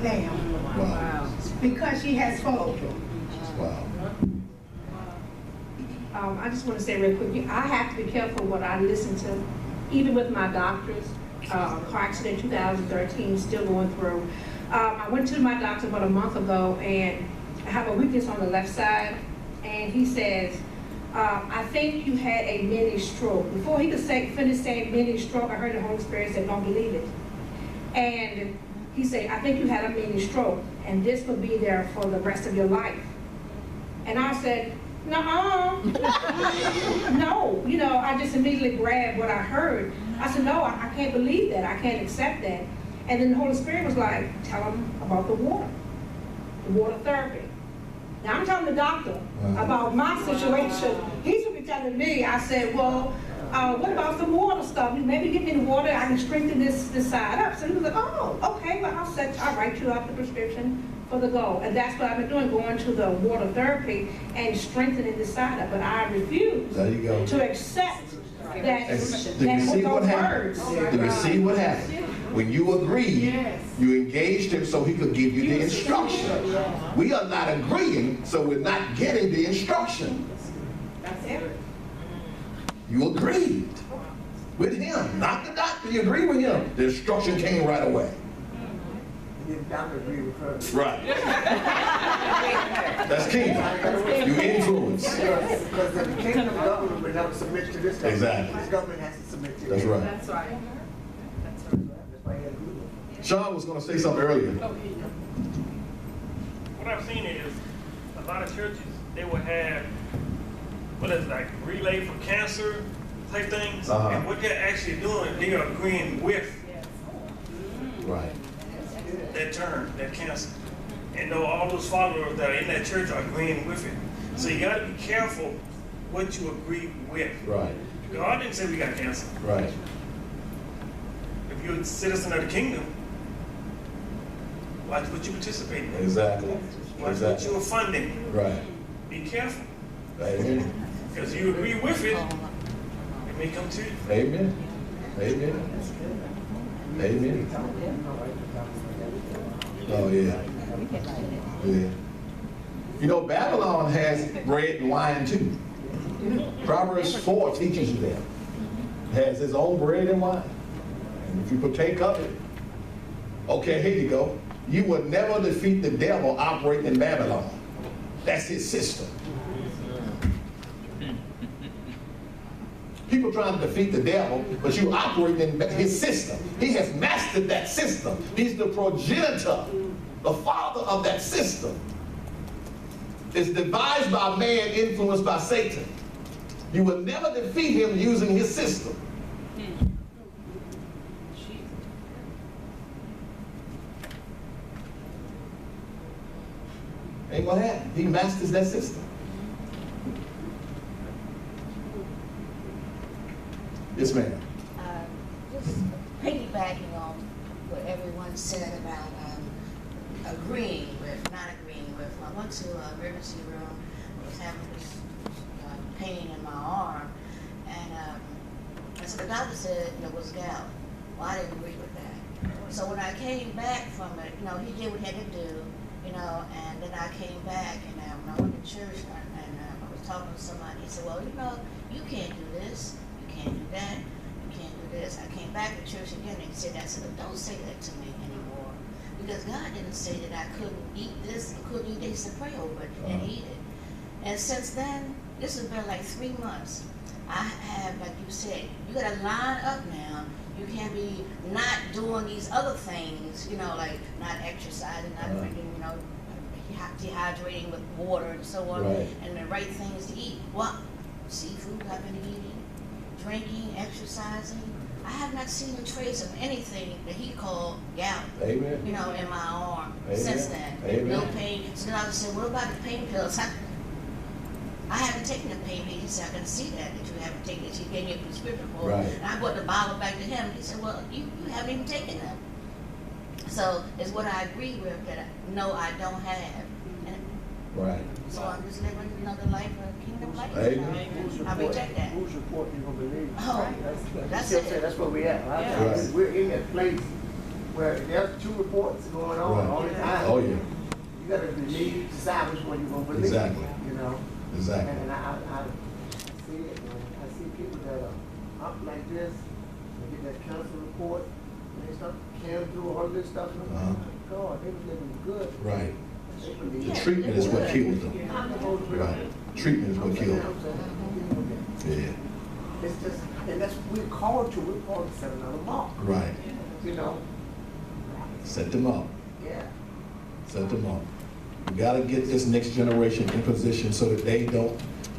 now Wow. because she has spoken. Wow. I just want to say real quick, I have to be careful what I listen to, even with my doctors. Car accident 2013, still going through. I went to my doctor about a month ago, and I have a weakness on the left side, and he says, I think you had a mini stroke. Before he could finish saying mini stroke, I heard the Holy Spirit say, don't believe it. And he said, I think you had a mini stroke, and this will be there for the rest of your life. And I said, nuh-uh. No, I just immediately grabbed what I heard. I said, no, I can't believe that. I can't accept that. And then the Holy Spirit was like, tell him about the water therapy. Now I'm telling the doctor about my situation. He's going to be telling me. I said, well, what about some water stuff? Maybe give me the water, I can strengthen this side up. So he was like, oh, okay, well, I'll write you up the prescription for the go. And that's what I've been doing, going to the water therapy and strengthening this side up. But I refuse to accept that. Do you see what happened? Do you see what happened? When you agreed, you engaged him so he could give you the instruction. We are not agreeing, so we're not getting the instruction. That's it. You agreed with him, not the doctor. You agreed with him. The instruction came right away. The doctor agreed with her. Right. That's kingdom. You influence. Because the kingdom government would never submit to this government. Exactly. This government has to submit to That's it. right. That's right. That's why he had to do it. Sean was going to say something earlier. What I've seen is a lot of churches, they will have, like relay for cancer type things. And what they're actually doing, they are agreeing with Right. that term, that cancer. And though all those followers that are in that church are agreeing with it. So you got to be careful what you agree with. Right. God didn't say we got cancer. Right. If you're a citizen of the kingdom, watch what you participate in. Exactly. Watch what you are funding. Right. Be careful. Amen. Because you agree with it, it may come to you. Amen. Amen. Amen. Oh, yeah. Yeah. Babylon has bread and wine too. Proverbs 4 teaches you that. It has its own bread and wine. And if you partake of it, okay, here you go. You will never defeat the devil operating in Babylon. That's his system. People trying to defeat the devil, but you operate in his system. He has mastered that system. He's the progenitor, the father of that system. It's devised by man, influenced by Satan. You will never defeat him using his system. Ain't gonna happen. He masters that system. Yes, ma'am. Just piggybacking on what everyone said about agreeing with, not agreeing with. I went to an emergency room. I was having this pain in my arm, and so the doctor said it was gout. Well, I didn't agree with that. So when I came back from it, he did what he had to do, and then I came back, and when I went to church, and I was talking to somebody. He said, well, you can't do this. Can't do that, you can't do this. I came back to church again and said that. I said, don't say that to me anymore. Because God didn't say that I couldn't eat this, I couldn't eat this, to pray over it and eat it. And since then, this has been like 3 months. I have, like you said, you gotta line up now. You can't be not doing these other things, like not exercising, not drinking, dehydrating with water and so on, and the right things to eat. Well, seafood I've been eating, drinking, exercising. I have not seen a trace of anything that he called gout, Amen. in my arm. Amen. Since then. Amen. No pain. So then I said, what about the pain pills? I haven't taken the pain pills. He said, I can see that you haven't taken it. He gave me a prescription for it. Right. And I brought the bottle back to him. He said, well, you haven't even taken them. So it's what I agree with that I don't have. Right. So I'm just living another life, a kingdom life. Amen. I reject that. Whose report you gonna believe? Oh, that's it. it. That's where we at. Right. We're in that place where there's 2 reports going on. Right. Only Oh, yeah. You gotta believe, decide which one you're gonna believe. Exactly. You know? Exactly. And I see it, man. I see people that are up like this, they get that cancer report, and they start carrying through all this stuff, and I'm like, oh, God, they was living good. Right. They The believe. treatment is what kills them. I'm the Holy Spirit. Right. Treatment is what kills them. Yeah. It's just, and that's what we're called to set another mark, Right. you know? Set them up. Yeah. Set them up. We gotta get this next generation in position so that they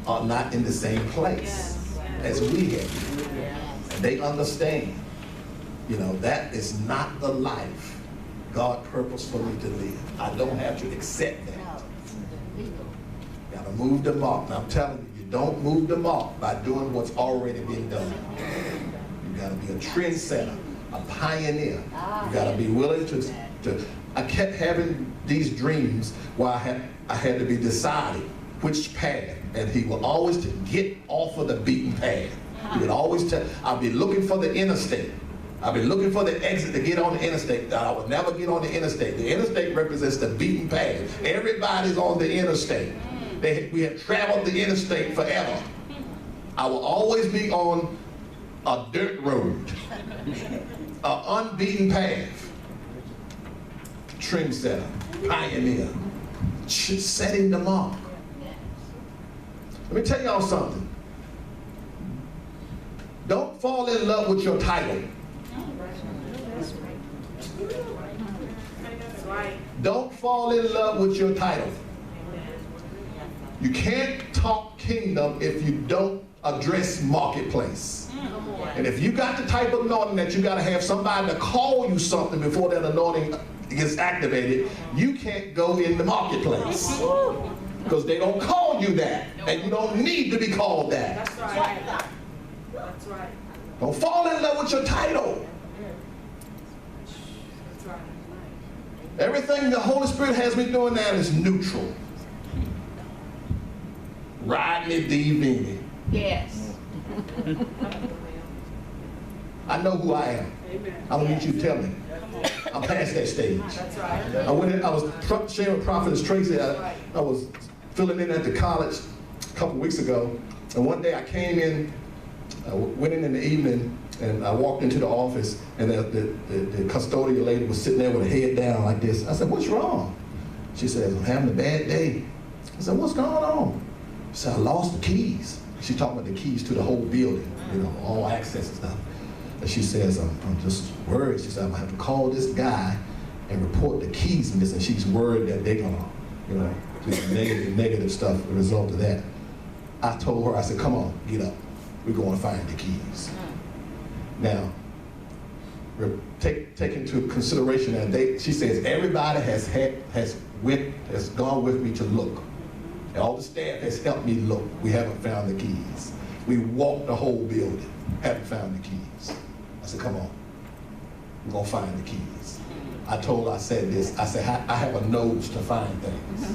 are not in the same place as we have. And they understand, that is not the life God purposed for me to live. I don't have to accept that. Gotta move the mark. And I'm telling you, you don't move the mark by doing what's already been done. You gotta be a trendsetter, a pioneer. You gotta be willing to I kept having these dreams where I had to be deciding which path, and he will always get off of the beaten path. He would always tell, I'll be looking for the interstate. I'll be looking for the exit to get on the interstate. I would never get on the interstate. The interstate represents the beaten path. Everybody's on the interstate. We have traveled the interstate forever. I will always be on a dirt road, an unbeaten path. Trendsetter, pioneer, setting the mark. Let me tell y'all something. Don't fall in love with your title. Don't fall in love with your title. You can't talk kingdom if you don't address marketplace. And if you got the type of anointing that you got to have somebody to call you something before that anointing gets activated, you can't go in the marketplace. Because they don't call you that. And you don't need to be called that. That's right. That's right. Don't fall in love with your title. That's right. Everything the Holy Spirit has me doing now is neutral. Riding it, diving. Yes. I know who I am. I don't need you to tell me. I'm past that stage. That's right. I was sharing with Prophetess Tracy. I was filling in at the college a couple weeks ago, and one day I came in, I went in the evening, and I walked into the office, and the custodial lady was sitting there with her head down like this. I said, "What's wrong?" She said, "I'm having a bad day." I said, "What's going on?" She said, "I lost the keys." She talking about the keys to the whole building, all access and stuff. And she says, I'm just worried. She said, I'm gonna have to call this guy and report the keys missing. And she's worried that they're gonna, do negative stuff as a result of that. I told her, I said, come on, get up. We're going to find the keys. Now, take into consideration that she says everybody has gone with me to look. And all the staff has helped me look. We haven't found the keys. We walked the whole building, haven't found the keys. I said, come on, we're gonna find the keys. I told her, I said this, I said, I have a nose to find things.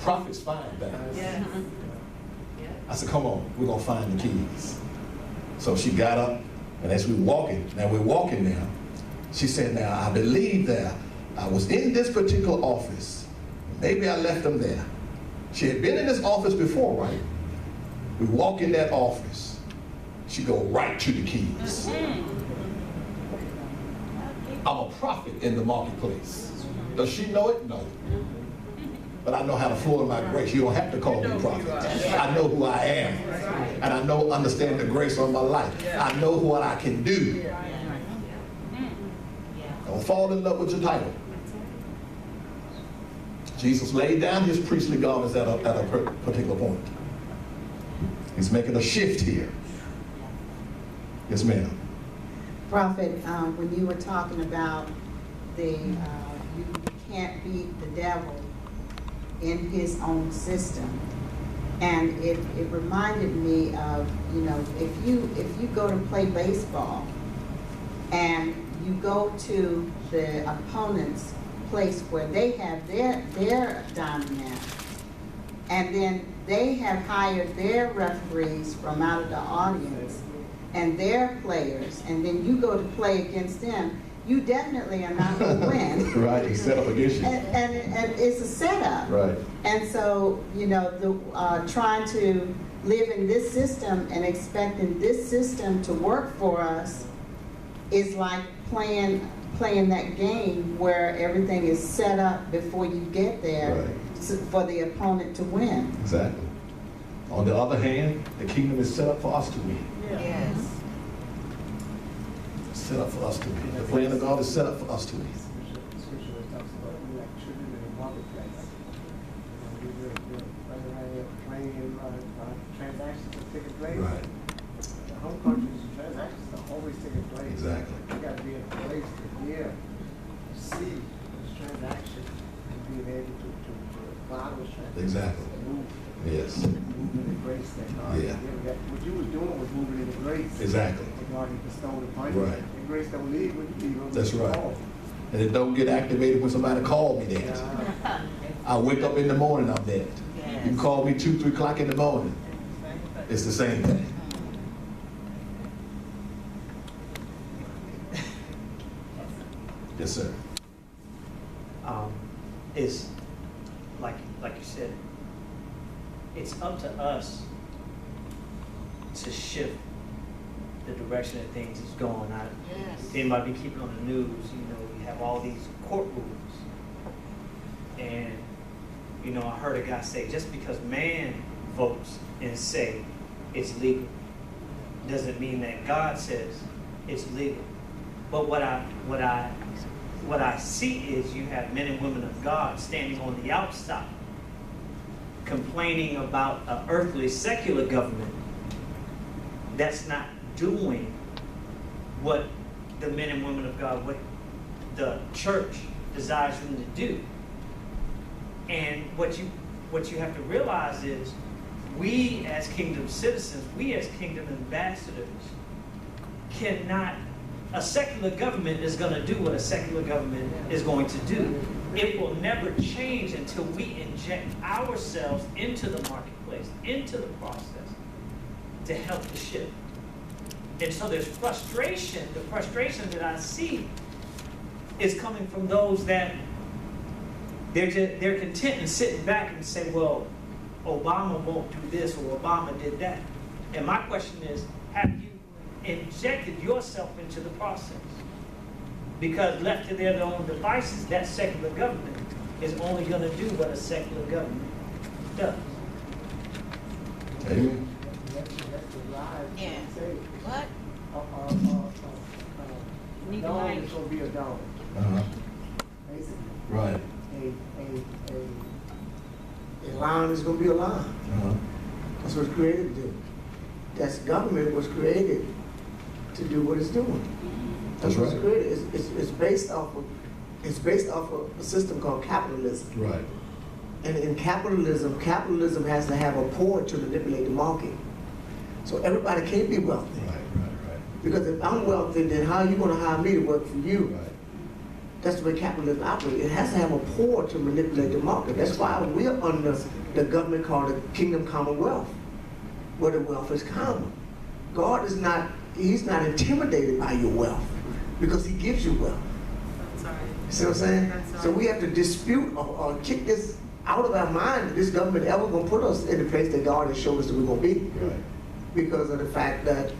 Prophets find things. Yes. I said, come on, we're gonna find the keys. So she got up, and as we're walking now, she said, now I believe that I was in this particular office. Maybe I left them there. She had been in this office before, right? We walk in that office. She go right to the keys. I'm a prophet in the marketplace. Does she know it? No. But I know how to flow in my grace. You don't have to call me prophet. I know who I am. And I understand the grace on my life. I know what I can do. Don't fall in love with your title. Jesus laid down his priestly garments at a particular point. He's making a shift here. Yes, ma'am. Prophet, when you were talking about you can't beat the devil in his own system, and it reminded me of, if you go to play baseball and you go to the opponent's place where they have their diamond man, and then they have hired their referees from out of the audience and their players, and then you go to play against them, you definitely are not going to win. Right, he set up against you. And it's a setup. Right. And so, you know, trying to live in this system and expecting this system to work for us is like playing that game where everything is set up before you get there. Right. For the opponent to win. Exactly. On the other hand, the kingdom is set up for us to win. Yes. It's set up for us to win. The plan of God is set up for us to win. Scripture talks about we like children in the marketplace. We're running around here playing transactions are taking place. Right. The home countries, transactions are always taking place. Exactly. You got to be in a place to hear, see those transactions, and being able to follow those transactions. Exactly. Move. Yes. Moving in the grace that God Yeah. has given. What you was doing was moving in the grace. Exactly. That God had bestowed upon you. Right. And grace don't leave when you leave. That's right. And it don't get activated when somebody called me that. I wake up in the morning, I'm that. You can call me 2, 3 o'clock in the morning. It's the same thing. Yes, sir. Is like you said, it's up to us to shift the direction that things is going. Yes. If anybody been keeping on the news, you know, we have all these court rulings. And, you know, I heard a guy say, just because man votes and say it's legal, doesn't mean that God says it's legal. But what I see is you have men and women of God standing on the outside, complaining about an earthly secular government that's not doing what the men and women of God, what the church desires them to do. And what you have to realize is, we as kingdom citizens, we as kingdom ambassadors, cannot, a secular government is going to do what a secular government is going to do. It will never change until we inject ourselves into the marketplace, into the process, to help the shift. And so there's frustration. The frustration that I see is coming from those that they're content in sitting back and say, well, Obama won't do this or Obama did that. And my question is, have you injected yourself into the process? Because left to their own devices, that secular government is only going to do what a secular government does. Amen. That's the lie. Yeah. Say, What? dog is going to be a dog. Uh-huh. Basically. Right. A lion is going to be a lion. Uh-huh. That's what it's created to do. That's government was created to do what it's doing. That's what it's created. It's based off of a system called capitalism. Right. And in capitalism has to have a point to manipulate the market. So everybody can't be wealthy. Right. Because if I'm wealthy, then how are you going to hire me to work for you? Right. That's the way capitalism operates. It has to have a power to manipulate the market. That's why we're under the government called the Kingdom Commonwealth, where the wealth is common. God is not, he's not intimidated by your wealth because he gives you wealth. See what I'm saying? So we have to dispute or kick this out of our mind that this government ever going to put us in the place that God has showed us that we're going to be. Right. Because of the fact that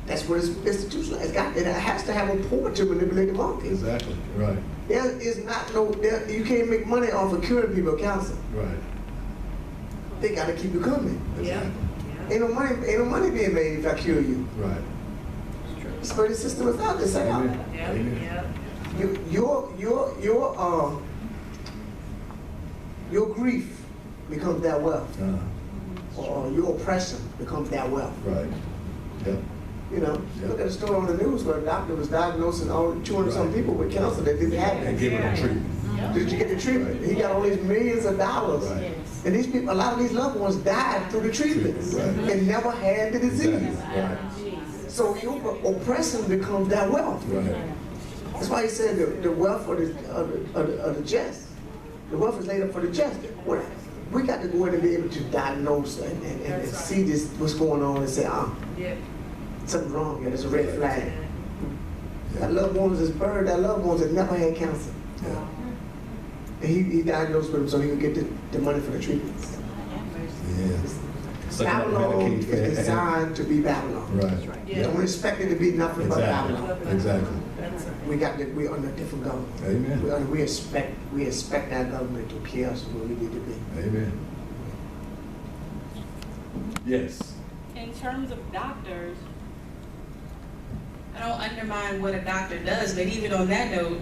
that's what it's institutionalized. It has to have a power to manipulate the market. Exactly. Right. There is not you can't make money off of curing people of cancer. Right. They got to keep you coming. Exactly. Ain't no money being made if I cure you. Right. So the system is out there. Set out. Amen. Your grief becomes that wealth, Uh-huh. or your oppression becomes that wealth. Right. Yep. You know, Yeah. look at the story on the news where a doctor was diagnosing all 200-some Right. people with cancer that didn't have And it. giving them treatment. Did you get the treatment? He got all these millions of dollars. Right. And these people, a lot of these loved ones died through the treatments Right. and never had the disease. Exactly. Right. So your oppression becomes that wealth. Right. That's why he said the wealth of the just. The wealth is laid up for the just. We got to go in and be able to diagnose and see this, what's going on, and say, something's wrong here. There's a red flag. That loved ones is buried, that loved ones that never had cancer. Yeah. And he diagnosed with him so he could get the money for the treatments. Yeah. Babylon is designed to be Babylon. Right. Don't expect it to be nothing but Babylon. Exactly. We're under a different government. Amen. We expect that government to care us where we need to be. Amen. Yes. In terms of doctors, I don't undermine what a doctor does, but even on that note,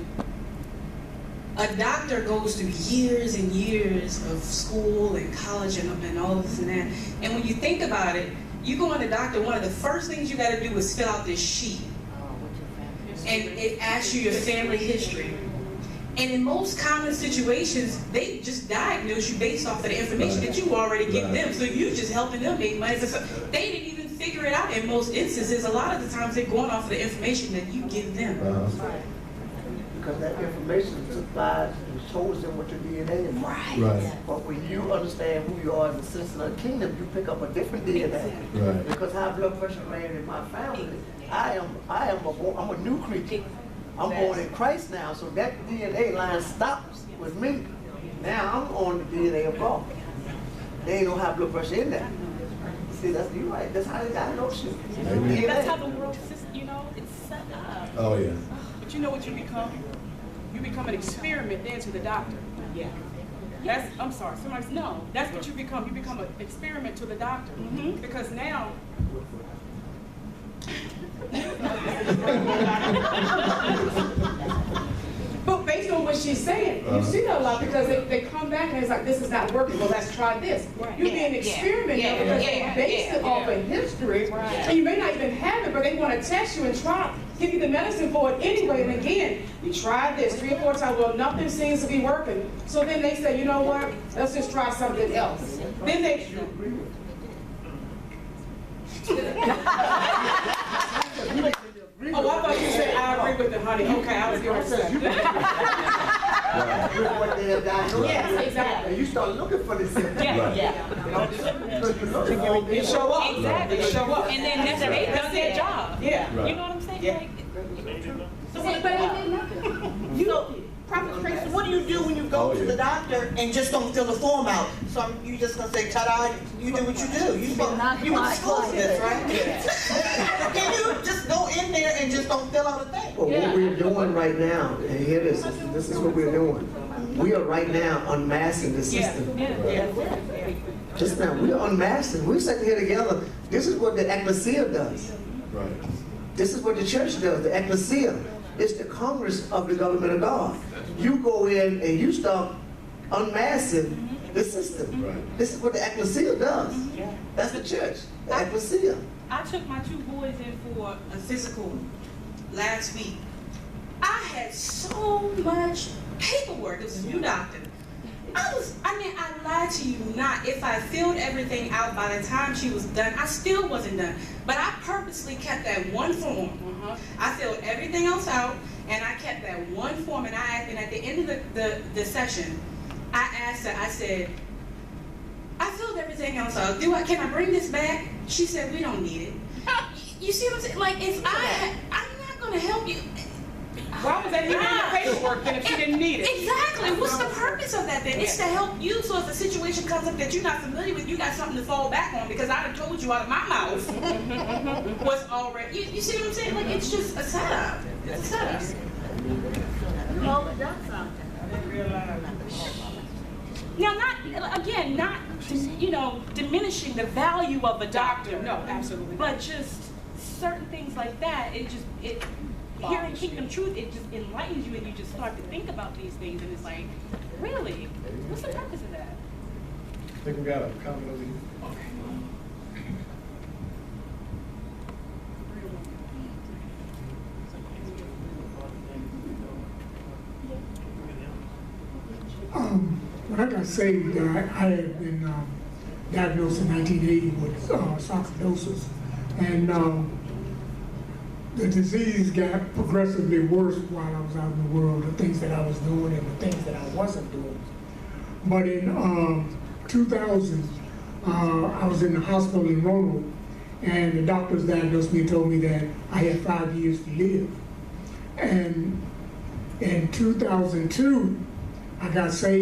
a doctor goes through years and years of school and college and all this and that. And when you think about it, you go on a doctor, one of the first things you got to do is fill out this sheet. And it asks you your family history. And in most common situations, they just diagnose you based off of the information that you already give them. So you're just helping them make money. So they didn't even figure it out in most instances. A lot of the times they're going off of the information that you give them. Because that information supplies and shows them what your DNA is. Right. But when you understand who you are as a citizen of the kingdom, you pick up a different DNA. Right. Because high blood pressure ran in my family, I'm a new creature. I'm born in Christ now, so that DNA line stops with me. Now I'm on the DNA of God. There ain't no high blood pressure in there. See, that's you right. That's how they diagnose you. Amen. that's how the world system, it's set up. Oh yeah. But you know what you become? You become an experiment then to the doctor. Yeah. I'm sorry, somebody's, no, that's what you become. You become an experiment to the doctor. Because now, But based on what she's saying, you see that a lot because they come back and it's like, this is not working, well, let's try this. You're being experimented because they based it off of history, and you may not even have it, but they want to test you and try, give you the medicine for it anyway, and again, you try this 3 or 4 times, well, nothing seems to be working. So then they say, you know what, let's just try something else. Then they... Oh, I thought you said I agree with the honey. Okay, I was going to say. What they have diagnosed. Yes, exactly. And you start looking for this. You show up. exactly, You show up. and then that's they done their job. Yeah. You know what I'm saying? Yeah. Prophet Tracy, what do you do when you go to the doctor and just don't fill the form out? So you just gonna say, ta-da, you do what you do. You went to school for this, right? Can you just go in there and just don't fill out a thing? Well, what we're doing right now, and here this is what we're doing. We are right now unmasking the system. Just now, we're unmasking. We're sitting here together. This is what the ecclesia does. Right. This is what the church does, the ecclesia. It's the Congress of the government of God. You go in and you start unmasking the system. Right. This is what the ecclesia does. That's the church, the ecclesia. I took my 2 boys in for A physical last week. I had so much paperwork. It was a new doctor. I lied to you not. If I filled everything out by the time she was done, I still wasn't done. But I purposely kept that one form. I filled everything else out, and I kept that one form. And at the end of the session, I asked her. I said, I filled everything else out. Can I bring this back? She said, we don't need it. You see what I'm saying? Like, I'm not going to help you. Why was that even in the paperwork then if she didn't need it? Exactly. What's the purpose of that then? It's to help you, so if a situation comes up that you're not familiar with, you got something to fall back on, because I done told you out of my mouth what's already, you see what I'm saying? Like, it's just a setup. It's a setup. Now, not diminishing the value of a doctor. No, absolutely. But just certain things like that, hearing Kingdom Truth, it just enlightens you and you just start to think about these things and it's like, really? What's the purpose of that? I think we got a comment over here. When I got saved, I had been diagnosed in 1980 with sarcoidosis, and the disease got progressively worse while I was out in the world, the things that I was doing and the things that I wasn't doing. But in 2000, I was in the hospital in Roanoke, and the doctors diagnosed me and told me that I had 5 years to live. And in 2002, I got saved.